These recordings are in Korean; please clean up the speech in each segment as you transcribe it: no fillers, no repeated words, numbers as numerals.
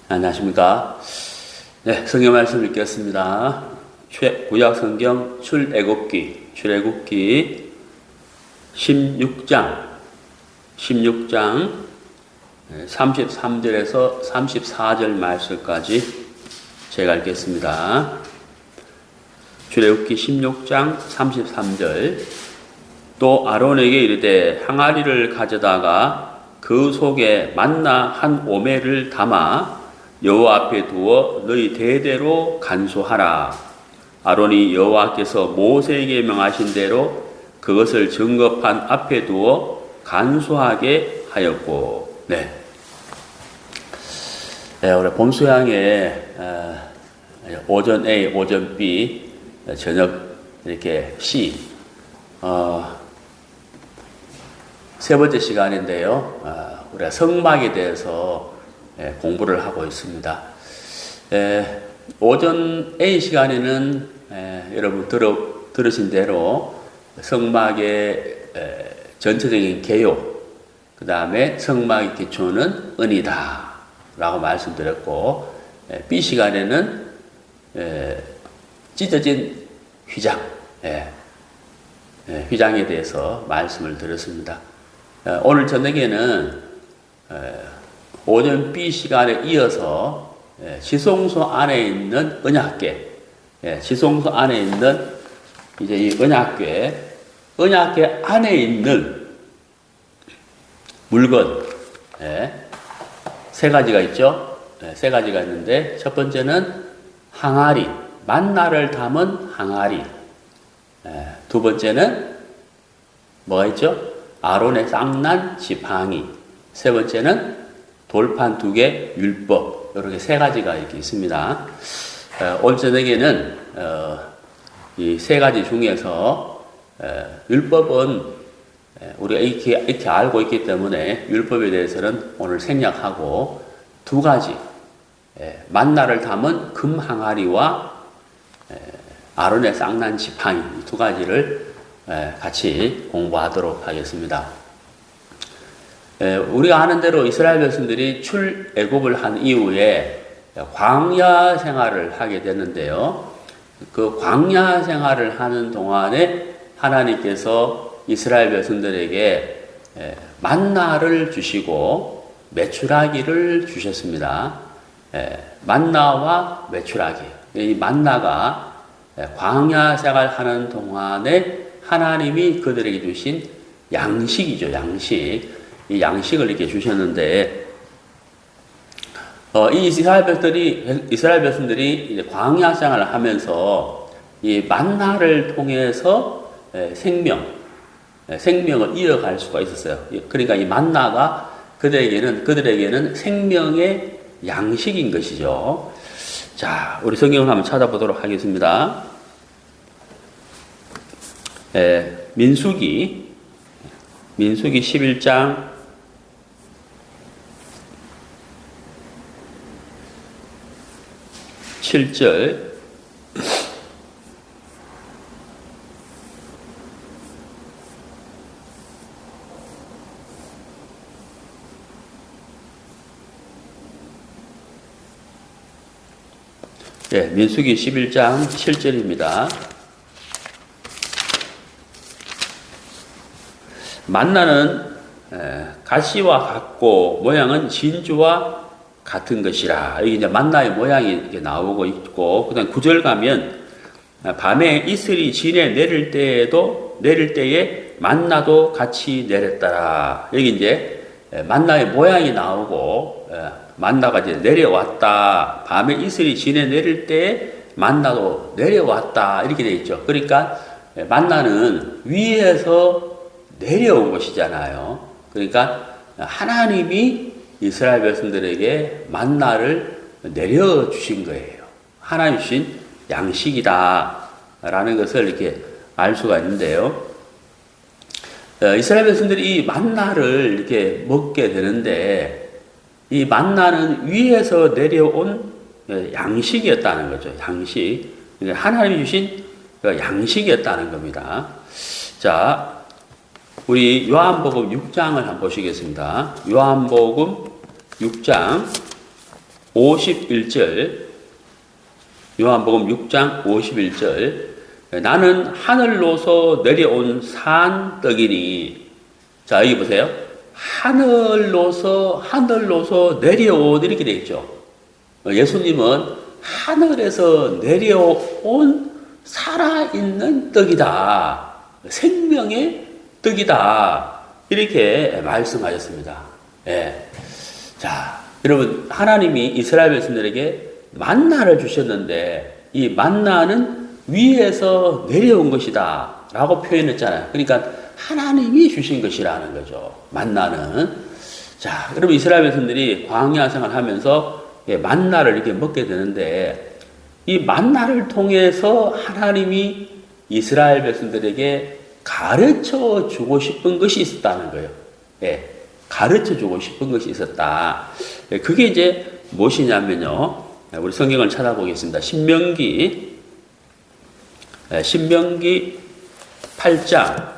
안녕하십니까. 네, 성경 말씀 읽겠습니다. 구약 성경 출애굽기 16장 33절에서 34절 말씀까지 제가 읽겠습니다. 출애굽기 16장 33절. 또 아론에게 이르되 항아리를 가져다가 그 속에 만나 한 오매를 담아 여호와 앞에 두어 너희 대대로 간수하라. 아론이 여호와께서 모세에게 명하신 대로 그것을 증거판 앞에 두어 간수하게 하였고. 네. 네, 우리 봄수양에 오전 A, 오전 B, 저녁 이렇게 C. 세 번째 시간인데요. 우리가 성막에 대해서 공부를 하고 있습니다. 오전 A 시간에는 여러분 들으신 대로 성막의 전체적인 개요, 그 다음에 성막의 기초는 은이다 라고 말씀드렸고, B 시간에는 찢어진 휘장, 휘장에 대해서 말씀을 드렸습니다. 오늘 저녁에는 오전 B 시간에 이어서 지성소 안에 있는 언약궤, 지성소 안에 있는 이제 이 언약궤 안에 있는 물건, 세 가지가 있죠. 세 가지가 있는데, 첫 번째는 항아리, 만나를 담은 항아리. 두 번째는 뭐가 있죠? 아론의 쌍난 지팡이. 세 번째는 돌판 2개, 율법. 이렇게 세 가지가 이렇게 있습니다. 오늘 저녁에는 이 세 가지 중에서 율법은 우리가 이렇게 알고 있기 때문에 율법에 대해서는 오늘 생략하고, 두 가지, 만나를 담은 금 항아리와 아론의 쌍난 지팡이, 두 가지를 같이 공부하도록 하겠습니다. 우리가 아는 대로 이스라엘 백성들이 출애굽을 한 이후에 광야 생활을 하게 되는데요. 그 광야 생활을 하는 동안에 하나님께서 이스라엘 백성들에게 만나를 주시고 메추라기를 주셨습니다. 만나와 메추라기. 이 만나가 광야 생활하는 동안에 하나님이 그들에게 주신 양식이죠. 양식. 이 양식을 이렇게 주셨는데, 이 이스라엘 백성들이 이제 광야 생활을 하면서 이 만나를 통해서 생명을 이어갈 수가 있었어요. 그러니까 이 만나가 그들에게는 생명의 양식인 것이죠. 자, 우리 성경을 한번 찾아보도록 하겠습니다. 민수기 11장 7절. 민수기 11장 7절입니다. 만나는 가시와 같고 모양은 진주와 같은 것이라. 여기 이제 만나의 모양이 이렇게 나오고 있고, 그다음 9절 가면 밤에 이슬이 진에 내릴 때에 만나도 같이 내렸더라. 여기 이제 만나의 모양이 나오고, 만나가 이제 내려왔다. 밤에 이슬이 진에 내릴 때에 만나도 내려왔다. 이렇게 되어 있죠. 그러니까 만나는 위에서 내려온 것이잖아요. 그러니까 하나님이 이스라엘 백성들에게 만나를 내려주신 거예요. 하나님 주신 양식이다라는 것을 이렇게 알 수가 있는데요. 이스라엘 백성들이 이 만나를 이렇게 먹게 되는데, 이 만나는 위에서 내려온 양식이었다는 거죠. 양식. 하나님이 주신 양식이었다는 겁니다. 자, 우리 요한복음 6장을 한번 보시겠습니다. 요한복음 6장 51절, 요한복음 6장 51절, 나는 하늘로서 내려온 산 떡이니. 자, 여기 보세요. 하늘로서 내려온, 이렇게 되어 있죠. 예수님은 하늘에서 내려온 살아있는 떡이다. 생명의 떡이다. 이렇게 말씀하셨습니다. 예. 자, 여러분, 하나님이 이스라엘 백성들에게 만나를 주셨는데, 이 만나는 위에서 내려온 것이다 라고 표현했잖아요. 그러니까 하나님이 주신 것이라는 거죠. 만나는. 자, 여러분, 이스라엘 백성들이 광야 생활을 하면서 만나를 이렇게 먹게 되는데, 이 만나를 통해서 하나님이 이스라엘 백성들에게 가르쳐 주고 싶은 것이 있었다는 거예요. 예, 가르쳐 주고 싶은 것이 있었다. 그게 이제 무엇이냐면요. 우리 성경을 찾아보겠습니다. 신명기 8장.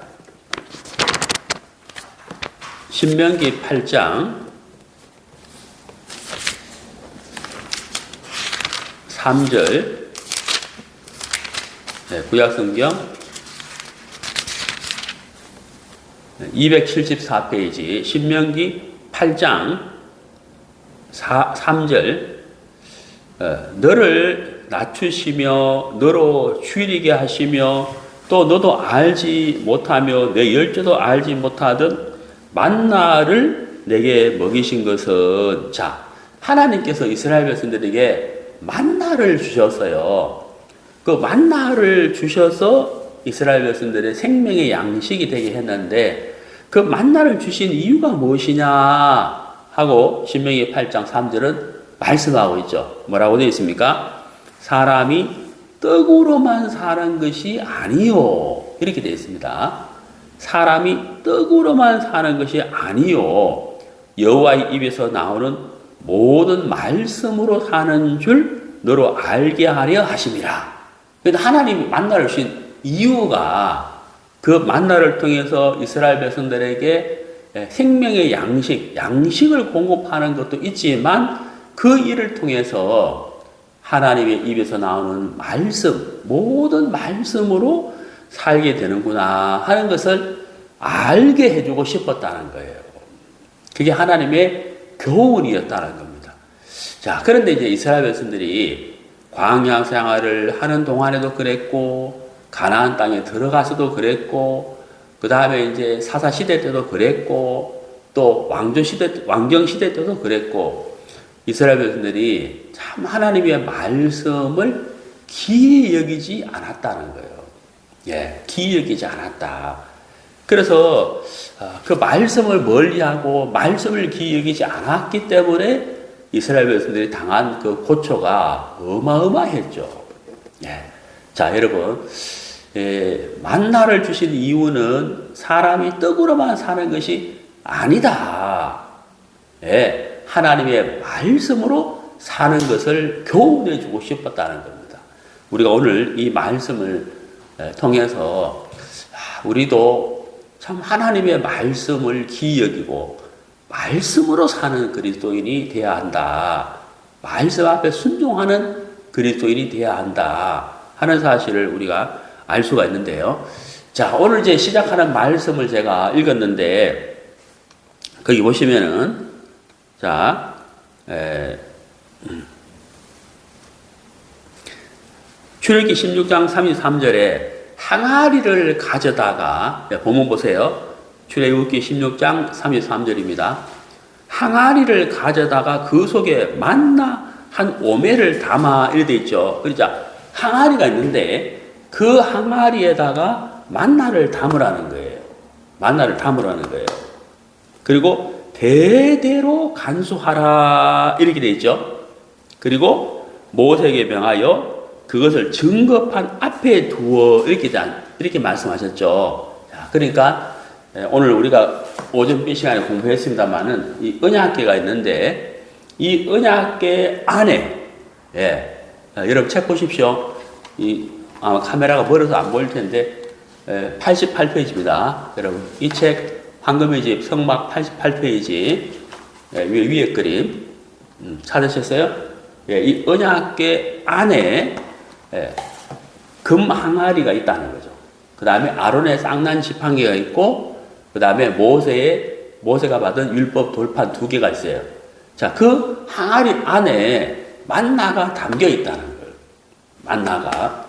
신명기 8장 3절. 구약성경 274페이지 신명기 8장 3절. 너를 낮추시며 너로 추리게 하시며 또 너도 알지 못하며 내 열조도 알지 못하던 만나를 내게 먹이신 것은. 자, 하나님께서 이스라엘 백성들에게 만나를 주셨어요. 그 만나를 주셔서 이스라엘 백성들의 생명의 양식이 되게 했는데, 그 만나를 주신 이유가 무엇이냐 하고 신명기 8장 3절은 말씀하고 있죠. 뭐라고 되어 있습니까? 사람이 떡으로만 사는 것이 아니요. 이렇게 되어 있습니다. 사람이 떡으로만 사는 것이 아니요. 여호와의 입에서 나오는 모든 말씀으로 사는 줄 너로 알게 하려 하심이라. 그런데 하나님이 만나를 주신 이유가 그 만나를 통해서 이스라엘 백성들에게 생명의 양식을 공급하는 것도 있지만, 그 일을 통해서 하나님의 입에서 나오는 말씀, 모든 말씀으로 살게 되는구나 하는 것을 알게 해주고 싶었다는 거예요. 그게 하나님의 교훈이었다는 겁니다. 자, 그런데 이제 이스라엘 백성들이 광야 생활을 하는 동안에도 그랬고, 가나안 땅에 들어가서도 그랬고, 그 다음에 이제 사사 시대 때도 그랬고, 또 왕정 시대 때도 그랬고, 이스라엘 백성들이 참 하나님의 말씀을 기이 여기지 않았다는 거예요. 예, 기이 여기지 않았다. 그래서 그 말씀을 멀리하고 말씀을 기이 여기지 않았기 때문에 이스라엘 백성들이 당한 그 고초가 어마어마했죠. 예. 자, 여러분, 만나를 주신 이유는 사람이 떡으로만 사는 것이 아니다. 예. 하나님의 말씀으로 사는 것을 교훈해 주고 싶었다는 겁니다. 우리가 오늘 이 말씀을 통해서 우리도 참 하나님의 말씀을 기이 여기고 말씀으로 사는 그리스도인이 되어야 한다. 말씀 앞에 순종하는 그리스도인이 되어야 한다 하는 사실을 우리가 알 수가 있는데요. 자, 오늘 이제 시작하는 말씀을 제가 읽었는데, 거기 보시면은, 자, 출애굽기 16장 33절에 항아리를 가져다가, 본문 보세요. 출애굽기 16장 33절입니다. 항아리를 가져다가 그 속에 만나 한 오매를 담아, 이렇게 되어 있죠. 그러자 항아리가 있는데 그 항아리에다가 만나를 담으라는 거예요. 만나를 담으라는 거예요. 그리고 대대로 간수하라, 이렇게 되어 있죠. 그리고 모세에게 명하여 그것을 증거판 앞에 두어, 이렇게 말씀하셨죠. 자, 그러니까 오늘 우리가 오전 시간에 공부했습니다만은 이 언약궤가 있는데, 이 언약궤 안에, 여러분 책 보십시오. 아마 카메라가 멀어서 안 보일 텐데 88페이지입니다. 여러분, 이 책 황금의 집 성막 88페이지 위에 그림. 찾으셨어요? 예, 이 언약궤 안에 예, 금 항아리가 있다는 거죠. 그 다음에 아론의 쌍난 지팡이가 있고, 그 다음에 모세가 받은 율법 돌판 2개가 있어요. 자, 그 항아리 안에 만나가 담겨 있다는 거예요. 만나가.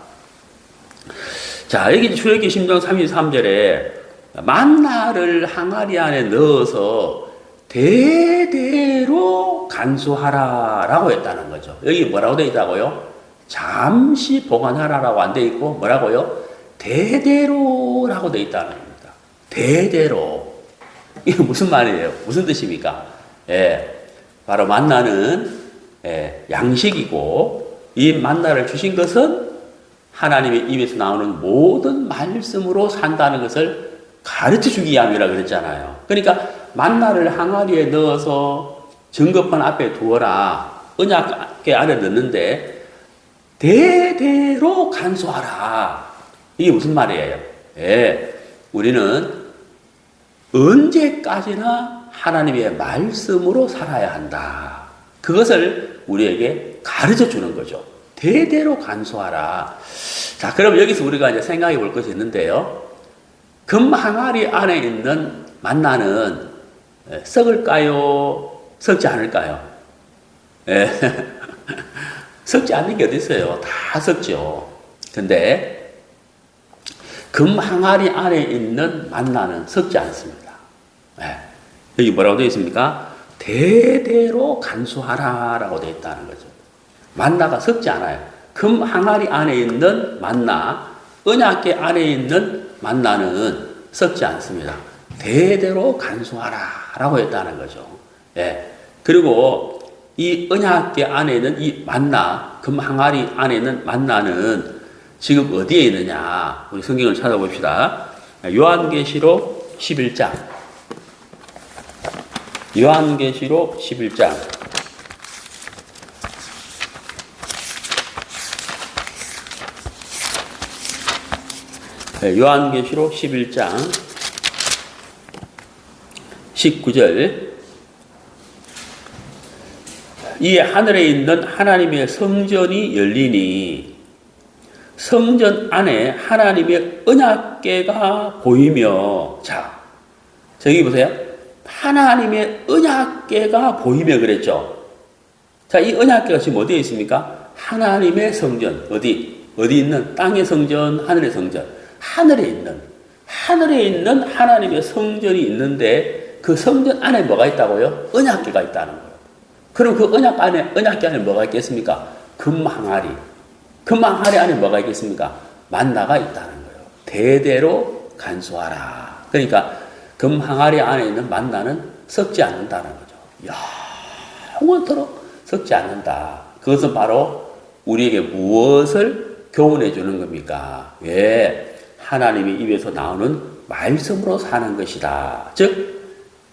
자, 여기 출애굽기 10장 33절에 만나를 항아리 안에 넣어서 대대로 간수하라라고 했다는 거죠. 여기 뭐라고 되어 있다고요? 잠시 보관하라라고 안 되어 있고 뭐라고요? 대대로라고 되어 있다는 겁니다. 대대로. 이게 무슨 말이에요? 무슨 뜻입니까? 예, 바로 만나는 양식이고, 이 만나를 주신 것은 하나님의 입에서 나오는 모든 말씀으로 산다는 것을 가르쳐 주기 위함이라 그랬잖아요. 그러니까 만나를 항아리에 넣어서 증거판 앞에 두어라. 언약궤 안에 넣는데 대대로 간수하라. 이게 무슨 말이에요? 예, 우리는 언제까지나 하나님의 말씀으로 살아야 한다. 그것을 우리에게 가르쳐 주는 거죠. 대대로 간수하라. 자, 그럼 여기서 우리가 이제 생각해 볼 것이 있는데요. 금 항아리 안에 있는 만나는 썩을까요? 썩지 않을까요? 예. 썩지 않는 게 어디 있어요? 다 썩죠. 근데 금 항아리 안에 있는 만나는 썩지 않습니다. 예. 여기 뭐라고 되어 있습니까? 대대로 간수하라라고 되어 있다는 거죠. 만나가 썩지 않아요. 금 항아리 안에 있는 만나, 언약궤 안에 있는 만나는 썩지 않습니다. 대대로 간수하라라고 했다는 거죠. 예. 그리고 이 언약궤 안에 있는 이 만나, 금 항아리 안에 있는 만나는 지금 어디에 있느냐? 우리 성경을 찾아봅시다. 요한계시록 11장. 요한계시록 11장. 요한계시록 11장 19절. 이 하늘에 있는 하나님의 성전이 열리니 성전 안에 하나님의 언약궤가 보이며, 자, 저기 보세요. 하나님의 언약궤가 보이며 그랬죠. 자, 이 언약궤가 지금 어디에 있습니까? 하나님의 성전. 어디 있는? 땅의 성전, 하늘의 성전. 하늘에 있는 하나님의 성전이 있는데 그 성전 안에 뭐가 있다고요? 언약궤가 있다는 거예요. 그럼 그 언약궤 안에 뭐가 있겠습니까? 금 항아리. 금 항아리 안에 뭐가 있겠습니까? 만나가 있다는 거예요. 대대로 간수하라. 그러니까 금 항아리 안에 있는 만나는 썩지 않는다는 거죠. 영원토록 썩지 않는다. 그것은 바로 우리에게 무엇을 교훈해 주는 겁니까? 왜? 하나님의 입에서 나오는 말씀으로 사는 것이다. 즉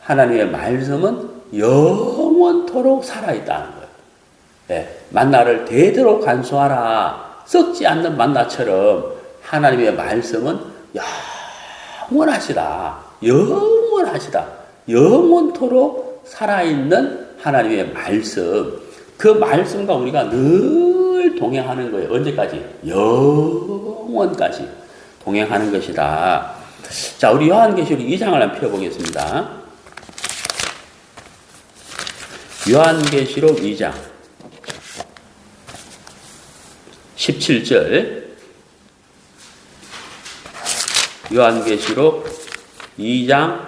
하나님의 말씀은 영원토록 살아있다는 거예요. 예, 만나를 대대로 간수하라. 썩지 않는 만나처럼 하나님의 말씀은 영원하시다. 영원토록 살아있는 하나님의 말씀. 그 말씀과 우리가 늘 동행하는 거예요. 언제까지? 영원까지 동행하는 것이다. 자, 우리 요한계시록 2장을 한번 펴보겠습니다. 요한계시록 2장 17절. 요한계시록 2장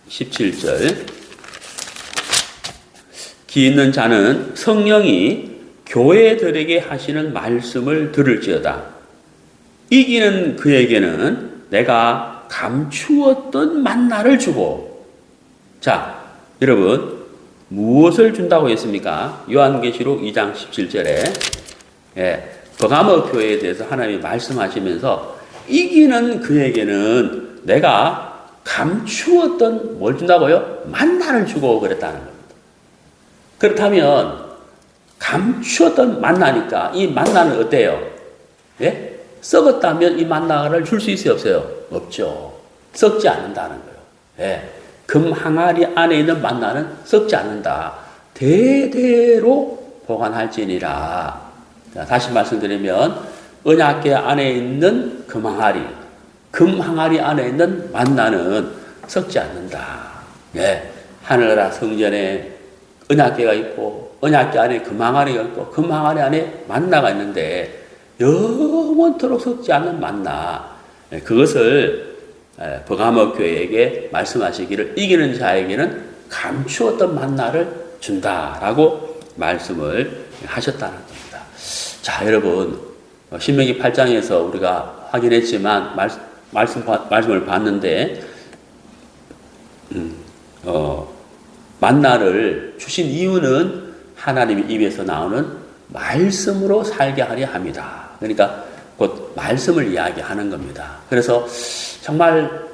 17절. 귀 있는 자는 성령이 교회들에게 하시는 말씀을 들을지어다. 이기는 그에게는 내가 감추었던 만나를 주고. 자, 여러분 무엇을 준다고 했습니까? 요한계시록 2장 17절에 버가모 교회에 대해서 하나님이 말씀하시면서 이기는 그에게는 내가 감추었던 뭘 준다고요? 만나를 주고 그랬다는 겁니다. 그렇다면 감추었던 만나니까 이 만나는 어때요? 예? 썩었다면 이 만나를 줄 수 있어요? 없어요? 없죠. 썩지 않는다는 거예요. 예. 금 항아리 안에 있는 만나는 썩지 않는다. 대대로 보관할지니라. 자, 다시 말씀드리면 언약궤 안에 있는 금 항아리 안에 있는 만나는 썩지 않는다. 예, 하늘나라 성전에 언약궤가 있고 언약궤 안에 금 항아리가 있고 금 항아리 안에 만나가 있는데 영원토록 썩지 않는 만나. 예, 그것을 버가모 교회에게 말씀하시기를 이기는 자에게는 감추었던 만나를 준다라고 말씀을 하셨다는 겁니다. 자, 여러분, 신명기 8장에서 우리가 확인했지만 말씀을 봤는데 만나를 주신 이유는 하나님의 입에서 나오는 말씀으로 살게 하려 합니다. 그러니까 곧 말씀을 이야기하는 겁니다. 그래서 정말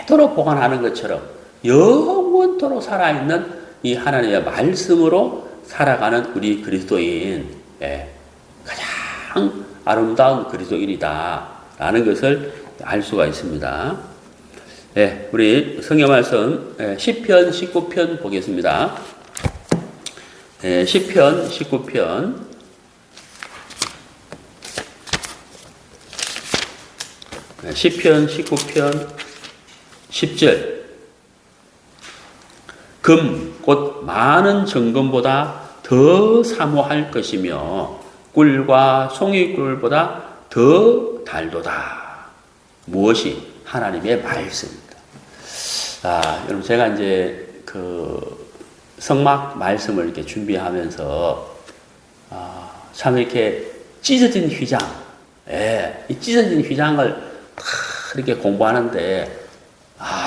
되도록 보관하는 것처럼 영원토록 살아있는 이 하나님의 말씀으로 살아가는 우리 그리스도인, 가장 아름다운 그리스도인이다라는 것을 알 수가 있습니다. 우리 성경 말씀 시편 19편 보겠습니다. 시편 19편 시편 19편 10절 금 곧 많은 정금보다 더 사모할 것이며 꿀과 송이꿀보다 더 달도다. 무엇이? 하나님의 말씀입니다. 여러분 제가 이제 그 성막 말씀을 이렇게 준비하면서 참 이렇게 찢어진 휘장, 이 찢어진 휘장을 이렇게 공부하는데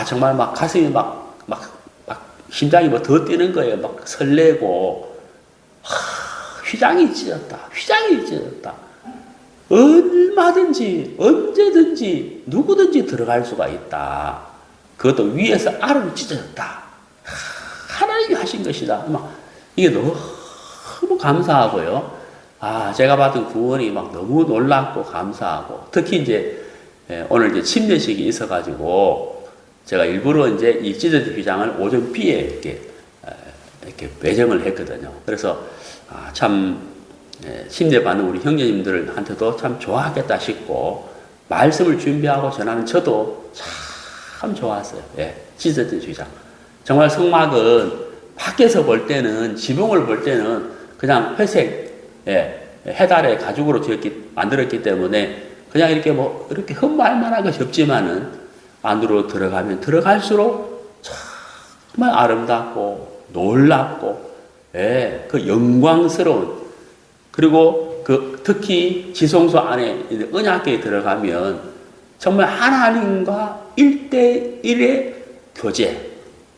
정말 막 가슴이 막 심장이 뭐 더 뛰는 거예요. 막 설레고 휘장이 찢어졌다. 얼마든지 언제든지 누구든지 들어갈 수가 있다. 그것도 위에서 아래로 찢어졌다. 하나님이 하신 것이다. 이게 너무 감사하고요. 제가 받은 구원이 막 너무 놀랍고 감사하고 특히 이제 오늘 이제 침례식이 있어가지고 제가 일부러 이제 이 찢어진 휘장을 오전 B에 이렇게 배정을 했거든요. 그래서 참 침례받는 우리 형제님들한테도 참 좋아하겠다 싶고 말씀을 준비하고 전하는 저도 참 좋았어요. 찢어진 휘장. 정말 성막은 밖에서 볼 때는 지붕을 볼 때는 그냥 회색 해달의 가죽으로 만들었기 때문에 그냥 이렇게 이렇게 흠말만한 것이 없지만은 안으로 들어가면 들어갈수록 정말 아름답고 놀랍고 그 영광스러운 그리고 특히 지성소 안에 언약궤에 들어가면 정말 하나님과 1대1의 교제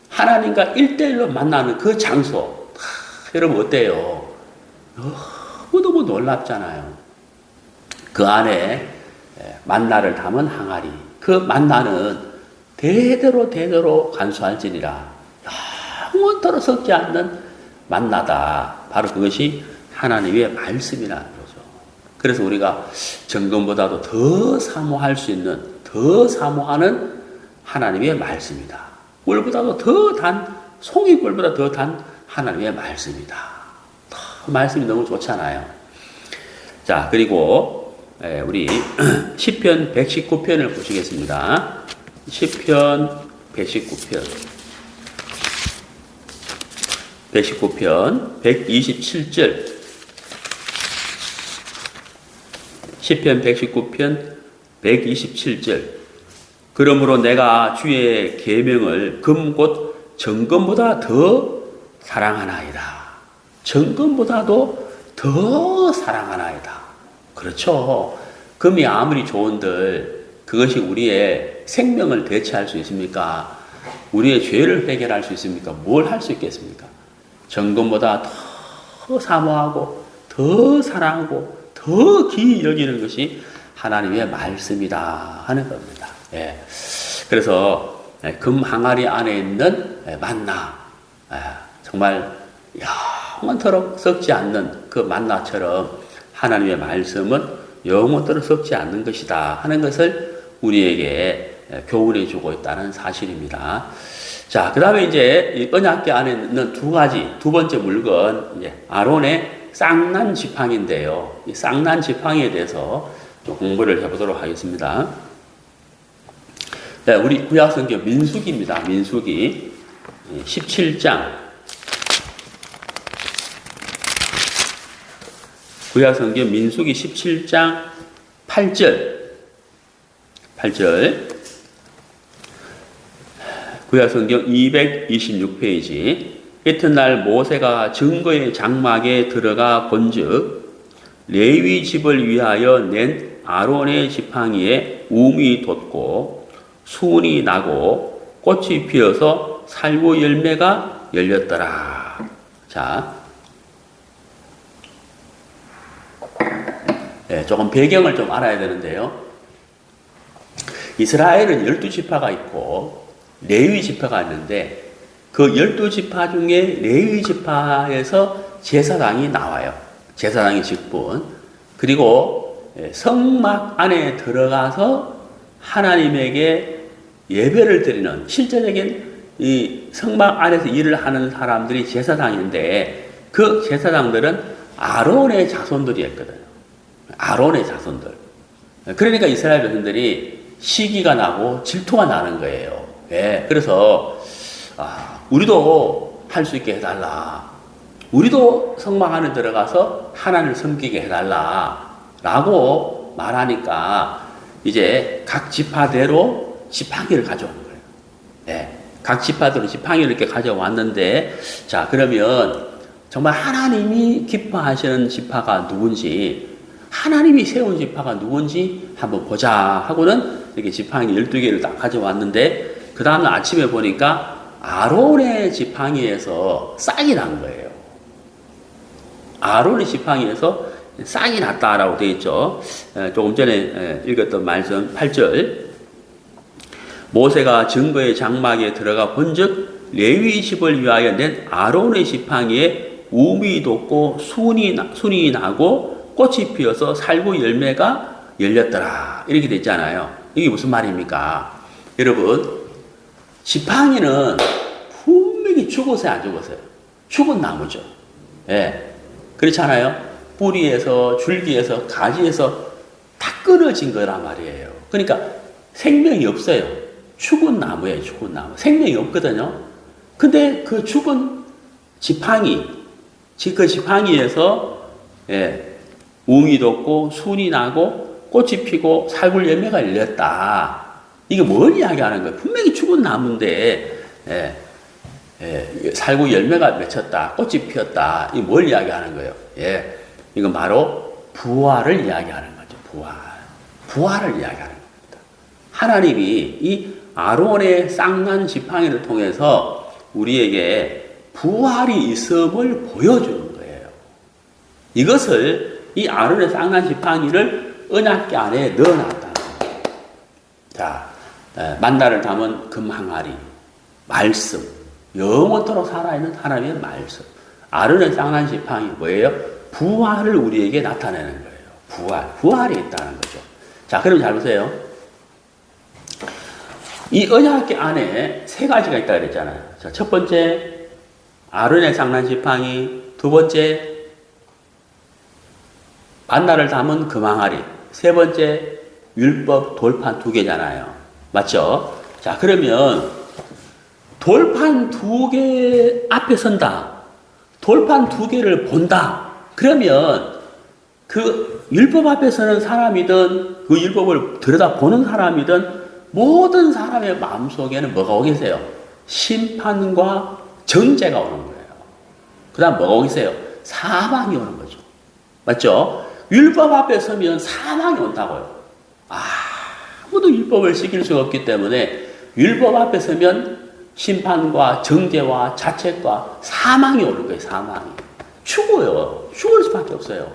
하나님과 1대1로 만나는 그 장소 여러분 어때요? 너무너무 놀랍잖아요. 그 안에 만나를 담은 항아리 그 만나는 대대로 간수할지니라 영원토록 썩지 않는 만나다. 바로 그것이 하나님의 말씀이라는 거죠. 그래서 우리가 정금보다도 더 사모할 수 있는 더 사모하는 하나님의 말씀이다. 꿀보다도 더 단 송이꿀보다 더 단 하나님의 말씀이다. 말씀이 너무 좋잖아요. 자, 그리고 우리 시편 119편을 보시겠습니다. 시편 119편 127절 시편 119편 127절 그러므로 내가 주의 계명을 금 곧 정금보다 더 사랑하나이다. 정금보다도 더 사랑하나이다. 그렇죠. 금이 아무리 좋은들 그것이 우리의 생명을 대체할 수 있습니까? 우리의 죄를 해결할 수 있습니까? 뭘 할 수 있겠습니까? 정금보다 더 사모하고 더 사랑하고 더 기이 여기는 것이 하나님의 말씀이다 하는 겁니다. 그래서 금 항아리 안에 있는 만나 정말 영원토록 썩지 않는 그 만나처럼 하나님의 말씀은 영원토록 썩지 않는 것이다 하는 것을 우리에게 교훈해 주고 있다는 사실입니다. 자, 그 다음에 이제 이 언약궤 안에 있는 두 가지, 두 번째 물건, 이제 아론의 쌍난 지팡이인데요. 이 쌍난 지팡이에 대해서 좀 공부를 해보도록 하겠습니다. 네, 우리 구약성경 민수기입니다. 민수기 17장. 구약성경 민수기 17장 8절. 구약성경 226페이지. 이튿날 모세가 증거의 장막에 들어가 본즉 레위 집을 위하여 낸 아론의 지팡이에 움이 돋고 순이 나고 꽃이 피어서 살구 열매가 열렸더라. 자, 네, 조금 배경을 좀 알아야 되는데요. 이스라엘은 12지파가 있고 레위 지파가 있는데 그 12지파 중에 레위 지파에서 제사장이 나와요. 제사장의 직분. 그리고 성막 안에 들어가서 하나님에게 예배를 드리는 실제적인 이 성막 안에서 일을 하는 사람들이 제사장인데 그 제사장들은 아론의 자손들이었거든요. 아론의 자손들. 그러니까 이스라엘 백성들이 시기가 나고 질투가 나는 거예요. 예, 그래서 우리도 할 수 있게 해달라. 우리도 성막 안에 들어가서 하나님을 섬기게 해달라. 라고 말하니까 이제 각 지파대로 지팡이를 가져온 거예요. 네. 각 지파대로 지팡이를 이렇게 가져왔는데, 자, 그러면 정말 하나님이 기뻐하시는 지파가 누군지, 하나님이 세운 지파가 누군지 한번 보자 하고는 이렇게 지팡이 12개를 딱 가져왔는데, 그 다음날 아침에 보니까 아론의 지팡이에서 싹이 난 거예요. 아론의 지팡이에서 싹이 났다라고 되어 있죠. 조금 전에 읽었던 말씀 8절. 모세가 증거의 장막에 들어가 본즉 레위 집을 위하여 낸 아론의 지팡이에 움이 돋고 순이 나고 꽃이 피어서 살구 열매가 열렸더라. 이렇게 되어 있잖아요. 이게 무슨 말입니까? 여러분, 지팡이는 분명히 죽었어요, 안 죽었어요? 죽은 나무죠. 예. 그렇잖아요? 뿌리에서, 줄기에서, 가지에서 다 끊어진 거란 말이에요. 그러니까 생명이 없어요. 죽은 나무예요, 죽은 나무. 생명이 없거든요. 근데 그 죽은 지팡이, 그 지팡이에서, 예, 웅이 돋고, 순이 나고, 꽃이 피고, 살굴 열매가 열렸다. 이게 뭘 이야기하는 거예요? 분명히 죽은 나무인데, 살구 열매가 맺혔다. 꽃이 피었다. 이게 뭘 이야기하는 거예요? 예. 이건 바로 부활을 이야기하는 거죠. 부활을 이야기하는 겁니다. 하나님이 이 아론의 쌍난 지팡이를 통해서 우리에게 부활이 있음을 보여주는 거예요. 이것을 이 아론의 쌍난 지팡이를 언약궤 안에 넣어놨다는 거예요. 자, 만나를 담은 금항아리, 말씀, 영원토록 살아있는 하나님의 말씀. 아론의 쌍난 지팡이 뭐예요? 부활을 우리에게 나타내는 거예요. 부활이 있다는 거죠. 자, 그럼 잘 보세요. 이 언약궤 안에 세 가지가 있다고 그랬잖아요. 자, 첫 번째, 아론의 쌍난 지팡이. 두 번째, 만나를 담은 금항아리. 세 번째, 율법 돌판 2개잖아요. 맞죠? 자, 그러면 돌판 2개 앞에 선다. 돌판 2개를 본다. 그러면 그 율법 앞에 서는 사람이든 그 율법을 들여다보는 사람이든 모든 사람의 마음속에는 뭐가 오겠어요? 심판과 정죄가 오는 거예요. 그 다음 뭐가 오겠어요? 사망이 오는 거죠. 맞죠? 율법 앞에 서면 사망이 온다고요. 아무도 율법을 지킬 수가 없기 때문에 율법 앞에 서면 심판과 정죄와 자책과 사망이 오는 거예요. 사망이. 죽어요. 죽을 수밖에 없어요.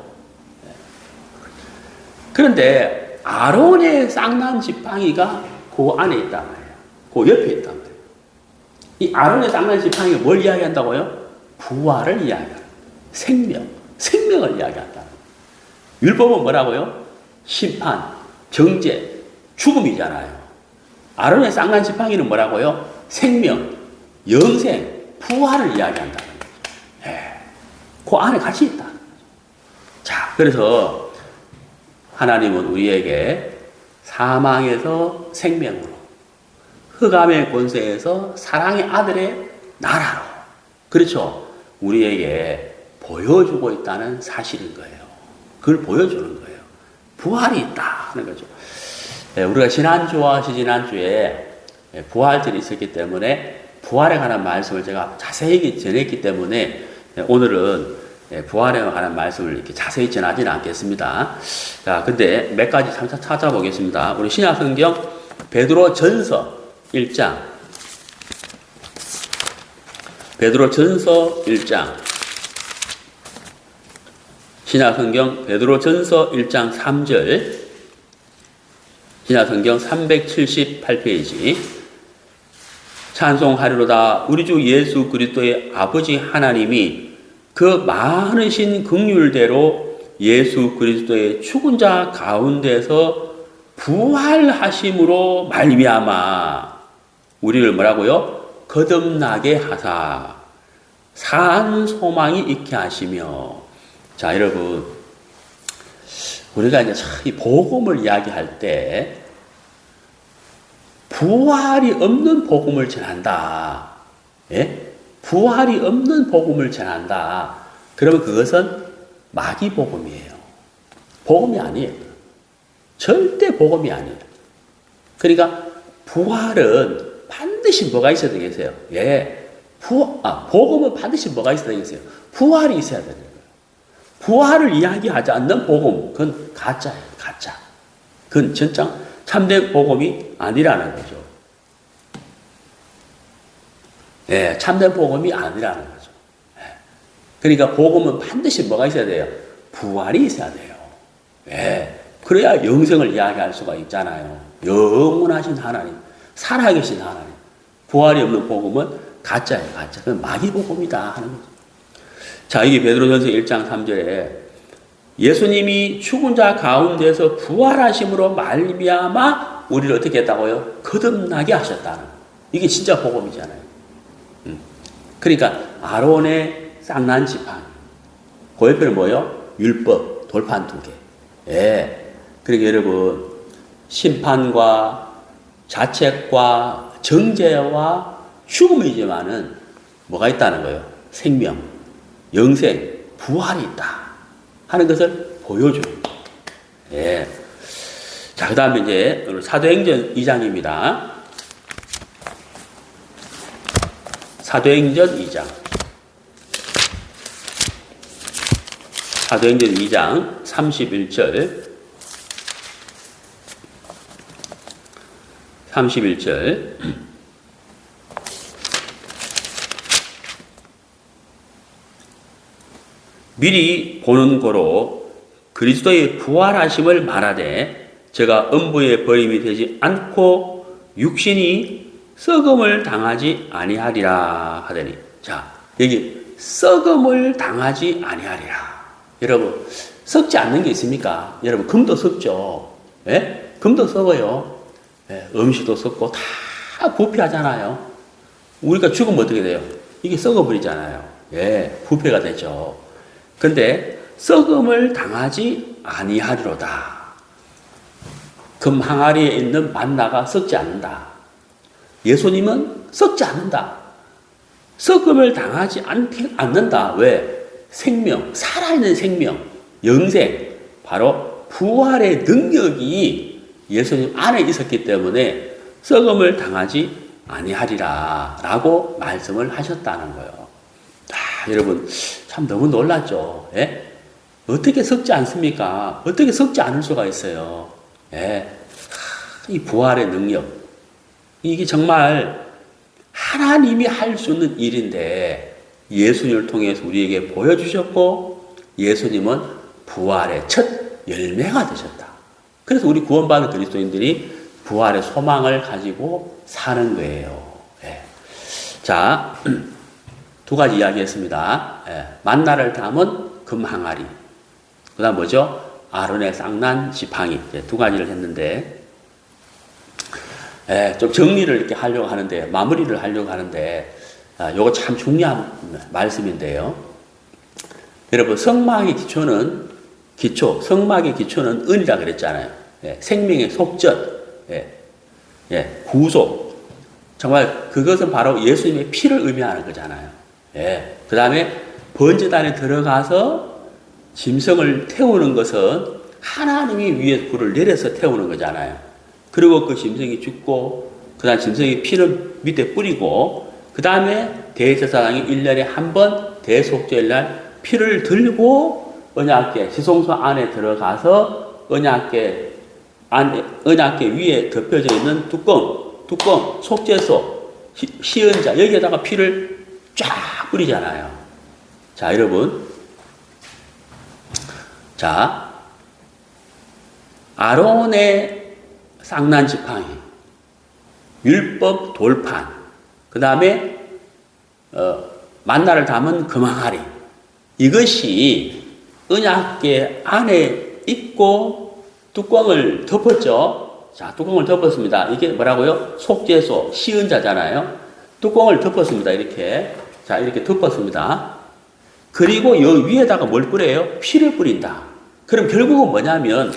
그런데 아론의 쌍난 지팡이가 그 안에 있단 말이에요. 그 옆에 있단 말이에요. 이 아론의 쌍난 지팡이가 뭘 이야기한다고요? 부활을 이야기한다. 생명을 이야기한다. 율법은 뭐라고요? 심판, 정죄, 죽음이잖아요. 아론의 쌍난 지팡이는 뭐라고요? 생명, 영생, 부활을 이야기한다는 거죠. 예. 그 안에 같이 있다. 자, 그래서 하나님은 우리에게 사망에서 생명으로, 흑암의 권세에서 사랑의 아들의 나라로, 그렇죠. 우리에게 보여주고 있다는 사실인 거예요. 그걸 보여주는 거예요. 부활이 있다 하는 거죠. 우리가 지난주와 지지난주에 부활절이 있었기 때문에 부활에 관한 말씀을 제가 자세히 전했기 때문에 오늘은 부활에 관한 말씀을 이렇게 자세히 전하지는 않겠습니다. 자, 근데 몇 가지 찾아보겠습니다. 우리 신약성경 베드로전서 1장, 베드로전서 1장, 신약성경 베드로전서 1장 3절, 신약성경 378페이지. 찬송하리로다. 우리 주 예수 그리스도의 아버지 하나님이 그 많으신 긍휼대로 예수 그리스도의 죽은 자 가운데서 부활하심으로 말미암아 우리를 뭐라고요? 거듭나게 하사 산 소망이 있게 하시며. 자, 여러분, 우리가 이제 이 복음을 이야기할 때 부활이 없는 복음을 전한다. 예? 부활이 없는 복음을 전한다. 그러면 그것은 마귀 복음이에요. 복음이 아니에요. 절대 복음이 아니에요. 그러니까 부활은 반드시 뭐가 있어야 되겠어요? 예. 복음은 반드시 뭐가 있어야 되겠어요? 부활이 있어야 되는 거예요. 부활을 이야기하지 않는 복음, 그건 가짜예요. 가짜. 그건 진짜 참된 복음이 아니라는 거죠. 예, 참된 복음이 아니라는 거죠. 예. 그러니까 복음은 반드시 뭐가 있어야 돼요? 부활이 있어야 돼요. 예. 그래야 영생을 이야기할 수가 있잖아요. 영원하신 하나님, 살아계신 하나님. 부활이 없는 복음은 가짜예요, 가짜. 그건 마귀 복음이다 하는 거죠. 자, 이게 베드로전서 1장 3절에 예수님이 죽은 자 가운데서 부활하심으로 말미암아 우리를 어떻게 했다고요? 거듭나게 하셨다는. 이게 진짜 복음이잖아요. 그러니까 아론의 쌍난 지팡이, 그 옆에는 뭐요? 율법 돌판 2개. 예. 그러니까 여러분, 심판과 자책과 정죄와 죽음이지만은 뭐가 있다는 거예요? 생명, 영생, 부활이 있다 하는 것을 보여주는 거예요. 예. 자, 그 다음에 이제 사도행전 2장입니다. 사도행전 2장. 사도행전 2장 31절. 31절. 미리 보는 고로 그리스도의 부활하심을 말하되 제가 음부의 버림이 되지 않고 육신이 썩음을 당하지 아니하리라 하더니. 자, 여기 썩음을 당하지 아니하리라. 여러분, 썩지 않는 게 있습니까? 여러분, 금도 썩죠. 예? 금도 썩어요. 예, 음식도 썩고 다 부패하잖아요. 우리가 죽으면 어떻게 돼요? 이게 썩어버리잖아요. 예, 부패가 되죠. 근데 썩음을 당하지 아니하리로다. 금 항아리에 있는 만나가 썩지 않는다. 예수님은 썩지 않는다. 썩음을 당하지 않는다. 왜? 생명, 살아있는 생명, 영생, 바로 부활의 능력이 예수님 안에 있었기 때문에 썩음을 당하지 아니하리라 라고 말씀을 하셨다는 거예요. 여러분, 참 너무 놀랐죠. 예? 어떻게 썩지 않습니까? 어떻게 썩지 않을 수가 있어요? 예? 이 부활의 능력, 이게 정말 하나님이 할 수 있는 일인데 예수님을 통해서 우리에게 보여주셨고 예수님은 부활의 첫 열매가 되셨다. 그래서 우리 구원받은 그리스도인들이 부활의 소망을 가지고 사는 거예요. 예. 자, 2가지 이야기했습니다. 예. 만나를 담은 금항아리. 그 다음 뭐죠? 아론의 쌍난 지팡이. 2가지를 했는데 좀 정리를 이렇게 하려고 하는데, 마무리를 하려고 하는데, 요거 참 중요한 말씀인데요. 여러분, 성막의 기초는 은이라 그랬잖아요. 예, 생명의 속전, 구속. 정말 그것은 바로 예수님의 피를 의미하는 거잖아요. 예. 그 다음에 번제단에 들어가서 짐승을 태우는 것은 하나님이 위에 불을 내려서 태우는 거잖아요. 그리고 그 짐승이 죽고, 그 다음 짐승의 피를 밑에 뿌리고, 그 다음에 대제사장이 1년에 한 번 대속죄일날 피를 들고 언약궤, 지성소 안에 들어가서 언약궤 위에 덮여져 있는 뚜껑, 속죄소, 시은자, 여기에다가 피를 쫙 뿌리잖아요. 자, 여러분. 자, 아론의 쌍난 지팡이, 율법 돌판, 그 다음에 만나를 담은 금항아리, 이것이 언약궤 안에 있고 뚜껑을 덮었죠. 자, 뚜껑을 덮었습니다. 이게 뭐라고요? 속죄소, 시은자잖아요. 뚜껑을 덮었습니다. 이렇게. 자, 이렇게 덮었습니다. 그리고 여 위에다가 뭘 뿌려요? 피를 뿌린다. 그럼 결국은 뭐냐면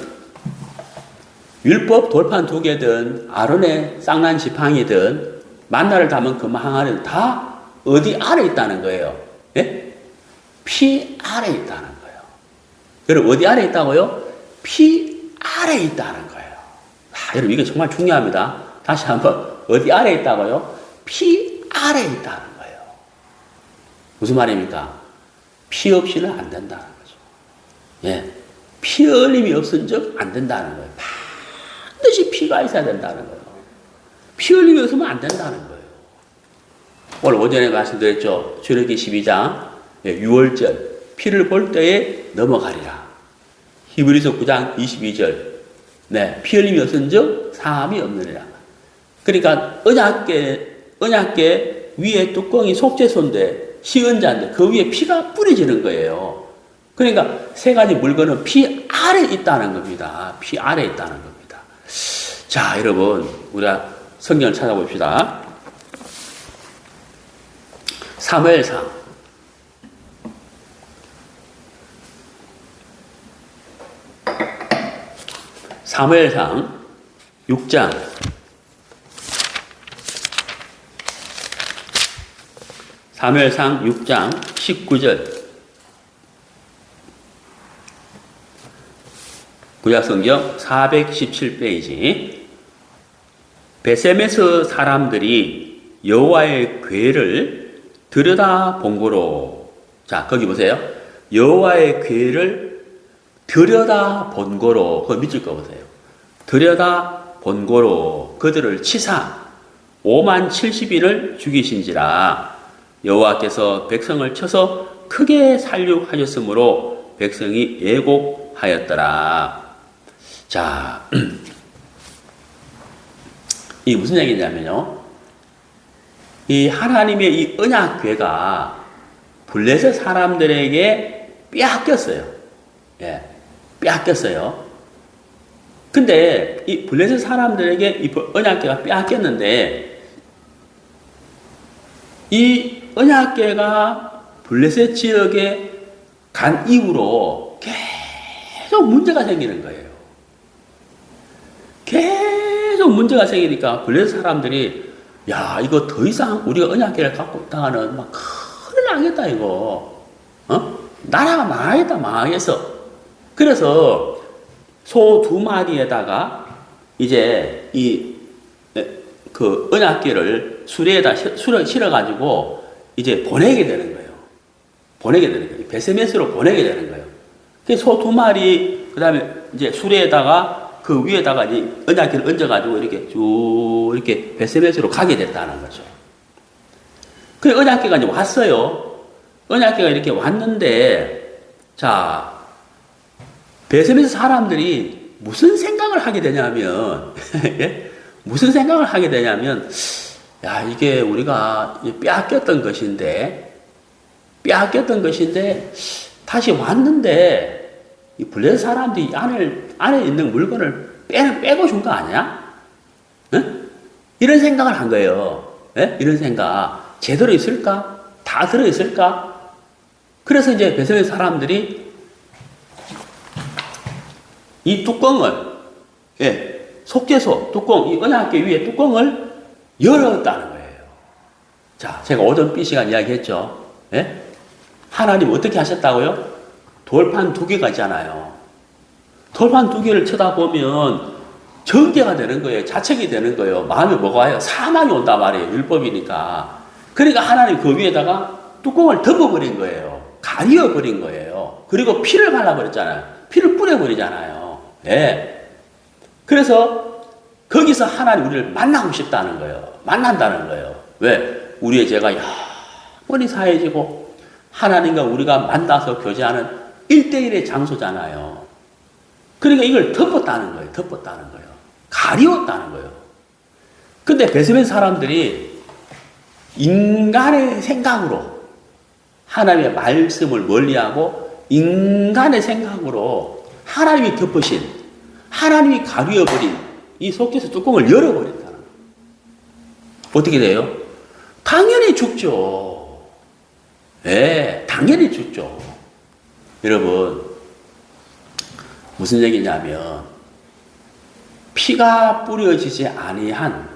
율법 돌판 2개든 아론의 쌍난 지팡이든 만나를 담은 금항아리는 다 어디 아래 있다는 거예요? 예? 피 아래 있다는 거예요. 여러분, 어디 아래 있다고요? 피 아래 있다는 거예요. 여러분, 이게 정말 중요합니다. 다시 한번, 어디 아래 있다고요? 피 아래 있다는 거예요. 무슨 말입니까? 피 없이는 안 된다는 거죠. 예. 피 흘림이 없은 적 안 된다는 거예요. 반드시 피가 있어야 된다는 거예요. 피 흘림이 없으면 안 된다는 거예요. 오늘 오전에 말씀드렸죠. 출애굽기 12장 6월절 피를 볼 때에 넘어가리라. 히브리서 9장 22절 피 흘림이 없은 적 사함이 없느니라. 그러니까 언약궤 위에 뚜껑이 속죄소인데 시은자인데 그 위에 피가 뿌려지는 거예요. 그러니까 세 가지 물건은 피 아래 있다는 겁니다. 피 아래 있다는 겁니다. 자, 여러분, 우리가 성경을 찾아봅시다. 사무엘상 6장 19절 구약성경 417페이지. 베세메스 사람들이 여호와의 궤를 들여다 본 거로. 자, 거기 보세요. 여호와의 궤를 들여다 본 거로. 그거 밑줄 거 보세요. 들여다 본 거로 그들을 치사 5만 70인을 죽이신지라. 여호와께서 백성을 쳐서 크게 살육하셨으므로 백성이 예곡하였더라. 자, 이 무슨 얘기냐면요. 이 하나님의 이 언약궤가 블레셋 사람들에게 빼앗겼어요. 예, 빼앗겼어요. 근데 이 블레셋 사람들에게 이 언약궤가 빼앗겼는데 이 언약궤가 블레셋 지역에 간 이후로 계속 문제가 생기는 거예요. 계속 문제가 생기니까 블레셋 사람들이 야, 이거 더 이상 우리가 언약궤를 갖고 있다가는 막 큰일 나겠다 이거. 나라가 망하겠어. 그래서 소 2마리에다가 이제 그 언약궤를 수레에다 실어가지고 이제 보내게 되는 거예요. 베세메스로 보내게 되는 거예요. 그래서 소 2마리, 그 다음에 이제 수레에다가 그 위에다가 이제 언약궤를 얹어가지고 이렇게 쭉 이렇게 베세메스로 가게 됐다는 거죠. 그 언약궤가 이제 왔어요. 언약궤가 이렇게 왔는데, 자, 베세메스 사람들이 무슨 생각을 하게 되냐면, 무슨 생각을 하게 되냐면, 야, 이게 우리가 빼앗겼던 것인데, 다시 왔는데, 이 블레셋 사람들이 안에 있는 물건을 빼고 준 거 아니야? 응? 이런 생각을 한 거예요. 예? 이런 생각. 제대로 있을까? 다 들어있을까? 그래서 이제 베드로의 사람들이 이 뚜껑을, 속죄소 뚜껑, 이 언약궤 위에 뚜껑을 열었다는 거예요. 자, 제가 오전 B 시간 이야기했죠. 하나님 어떻게 하셨다고요? 돌판 2개가 있잖아요. 돌판 2개를 쳐다보면 정죄가 되는 거예요. 자책이 되는 거예요. 마음에 뭐가 와요? 사망이 온단 말이에요. 율법이니까. 그러니까 하나님 그 위에다가 뚜껑을 덮어버린 거예요. 가려버린 거예요. 그리고 피를 발라버렸잖아요. 피를 뿌려버리잖아요. 그래서 거기서 하나님 우리를 만나고 싶다는 거예요. 만난다는 거예요. 왜? 우리의 죄가 영원히 사해지고 하나님과 우리가 만나서 교제하는 1대1의 장소잖아요. 그러니까 이걸 덮었다는 거예요. 덮었다는 거예요. 가리웠다는 거예요. 근데 베스멘 사람들이 인간의 생각으로 하나님의 말씀을 멀리하고 인간의 생각으로 하나님이 덮으신, 하나님이 가리워버린 이 속죄소 뚜껑을 열어버렸다는 거예요. 어떻게 돼요? 당연히 죽죠. 당연히 죽죠. 여러분, 무슨 얘기냐면 피가 뿌려지지 아니한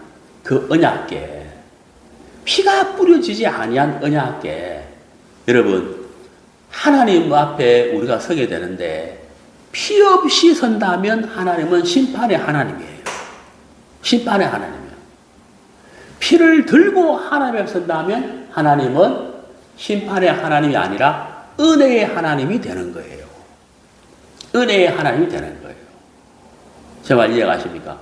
그 언약궤, 피가 뿌려지지 아니한 언약궤, 여러분 하나님 앞에 우리가 서게 되는데 피 없이 선다면 하나님은 심판의 하나님이에요. 심판의 하나님이에요. 피를 들고 하나님 앞에 선다면 하나님은 심판의 하나님이 아니라 은혜의 하나님이 되는 거예요. 은혜의 하나님이 되는 거예요. 제 말 이해가십니까?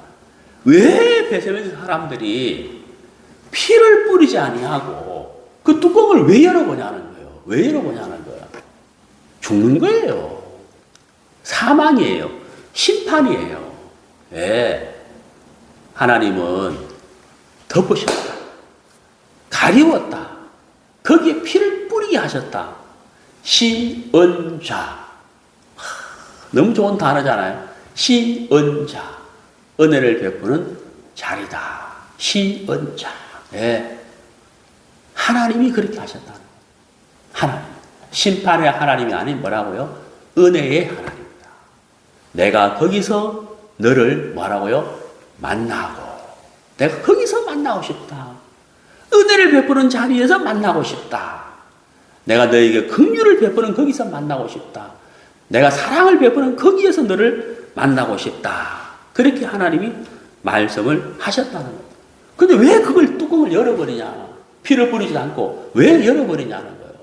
왜 베세메스 사람들이 피를 뿌리지 아니하고 그 뚜껑을 왜 열어보냐는 거예요. 왜 열어보냐는 거예요. 죽는 거예요. 사망이에요. 심판이에요. 하나님은 덮으셨다. 가리웠다. 거기에 피를 뿌리게 하셨다. 시은자. 너무 좋은 단어잖아요. 시은자. 은혜를 베푸는 자리다. 시은자. 하나님이 그렇게 하셨다. 하나님. 심판의 하나님이 아닌 뭐라고요? 은혜의 하나님이다. 내가 거기서 너를 뭐라고요? 만나고. 내가 거기서 만나고 싶다. 은혜를 베푸는 자리에서 만나고 싶다. 내가 너에게 긍휼을 베푸는 거기서 만나고 싶다. 내가 사랑을 베푸는 거기에서 너를 만나고 싶다. 그렇게 하나님이 말씀을 하셨다는 거예요. 근데 왜 그걸 뚜껑을 열어버리냐? 피를 뿌리지 않고 왜 열어버리냐는 거예요.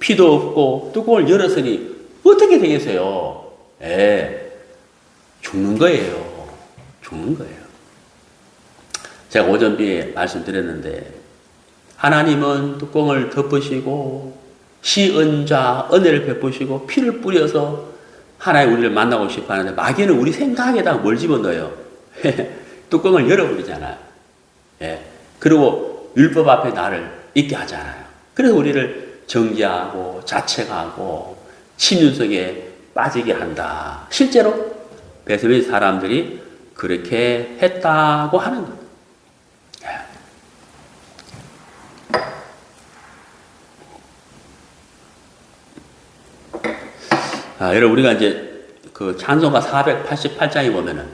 피도 없고 뚜껑을 열었으니 어떻게 되겠어요? 죽는 거예요. 죽는 거예요. 제가 오전비에 말씀드렸는데 하나님은 뚜껑을 덮으시고 시은자 은혜를 베푸시고 피를 뿌려서 하나님 우리를 만나고 싶어 하는데 마귀는 우리 생각에다가 뭘 집어넣어요? 뚜껑을 열어버리잖아요. 그리고 율법 앞에 나를 있게 하잖아요. 그래서 우리를 정죄하고 자책하고 침륜 속에 빠지게 한다. 실제로 베스베 사람들이 그렇게 했다고 하는 거예요. 여러분, 우리가 이제 그 찬송가 488장에 보면은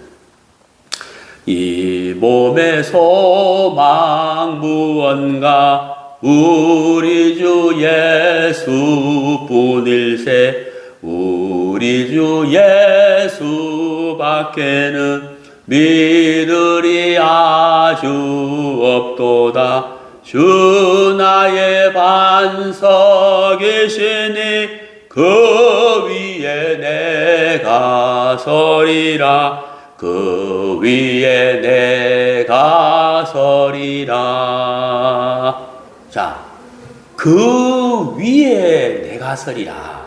이 몸의 소망 무언가 우리 주 예수뿐일세 우리 주 예수밖에는 믿으리 아주 없도다. 주 나의 반석이시니 그 위에 내가 서리라. 그 위에 내가 서리라. 자, 그 위에 내가 서리라.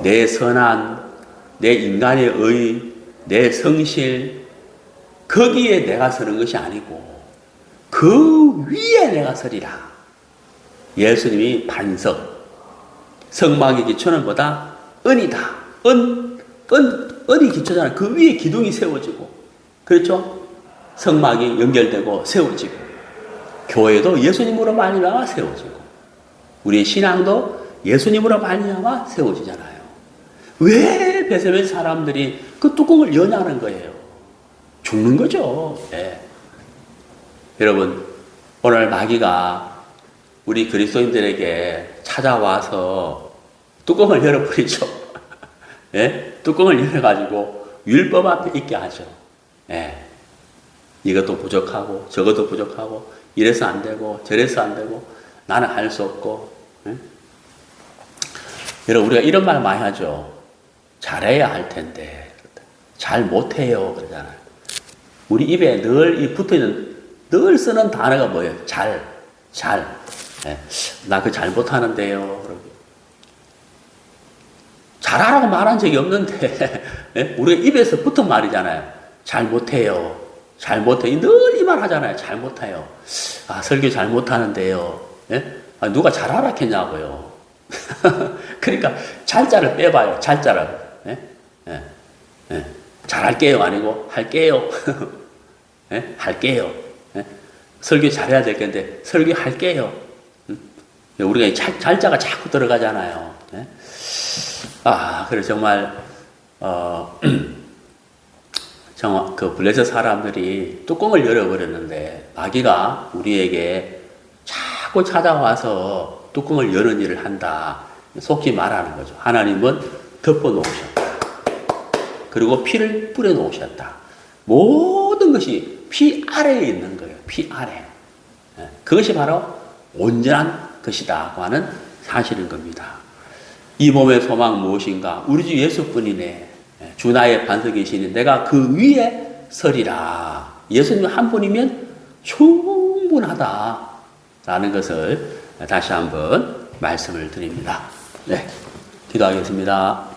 내 선한, 내 인간의 의, 내 성실, 거기에 내가 서는 것이 아니고 그 위에 내가 서리라. 예수님이 반석, 성막의 기초는 뭐다? 은이다. 은이 기초잖아요. 그 위에 기둥이 세워지고, 그렇죠? 성막이 연결되고 세워지고. 교회도 예수님으로 말미암아 세워지고 우리의 신앙도 예수님으로 말미암아 세워지잖아요. 왜 베세메 사람들이 그 뚜껑을 여냐는 거예요. 죽는 거죠. 예. 여러분, 오늘 마귀가 우리 그리스도인들에게 찾아와서 뚜껑을 열어버리죠. 예? 뚜껑을 열어가지고 율법 앞에 있게 하죠. 예. 이것도 부족하고 저것도 부족하고 이래서 안 되고 저래서 안 되고 나는 할 수 없고. 예? 여러분, 우리가 이런 말 많이 하죠. 잘해야 할 텐데 잘 못해요 그러잖아요. 우리 입에 늘 붙어있는 늘 쓰는 단어가 뭐예요? 잘. 예. 나 그거 잘 못하는데요. 잘하라고 말한 적이 없는데 예? 우리가 입에서 붙은 말이잖아요. 잘 못해요. 잘 못해. 늘 이 말 하잖아요. 잘 못해요. 아, 설교 잘 못하는데요. 예? 아, 누가 잘하라 했냐고요. 그러니까 잘자를 빼봐요. 잘자를. 예? 예. 예. 잘할게요 아니고 할게요. 예? 할게요. 예? 설교 잘해야 될 건데 설교할게요. 우리가 잘자가 자꾸 들어가잖아요. 예? 아, 그래 정말 정말 그 블레셋 사람들이 뚜껑을 열어버렸는데 마귀가 우리에게 자꾸 찾아와서 뚜껑을 여는 일을 한다. 속지 말하는 거죠. 하나님은 덮어놓으셨다. 그리고 피를 뿌려놓으셨다. 모든 것이 피 아래에 있는 거예요. 피 아래. 그것이 바로 온전한 것이다 하는 사실인 겁니다. 이 몸의 소망 무엇인가? 우리 주 예수뿐이네. 주 나의 반석이시니 내가 그 위에 서리라. 예수님 한 분이면 충분하다. 라는 것을 다시 한번 말씀을 드립니다. 네, 기도하겠습니다.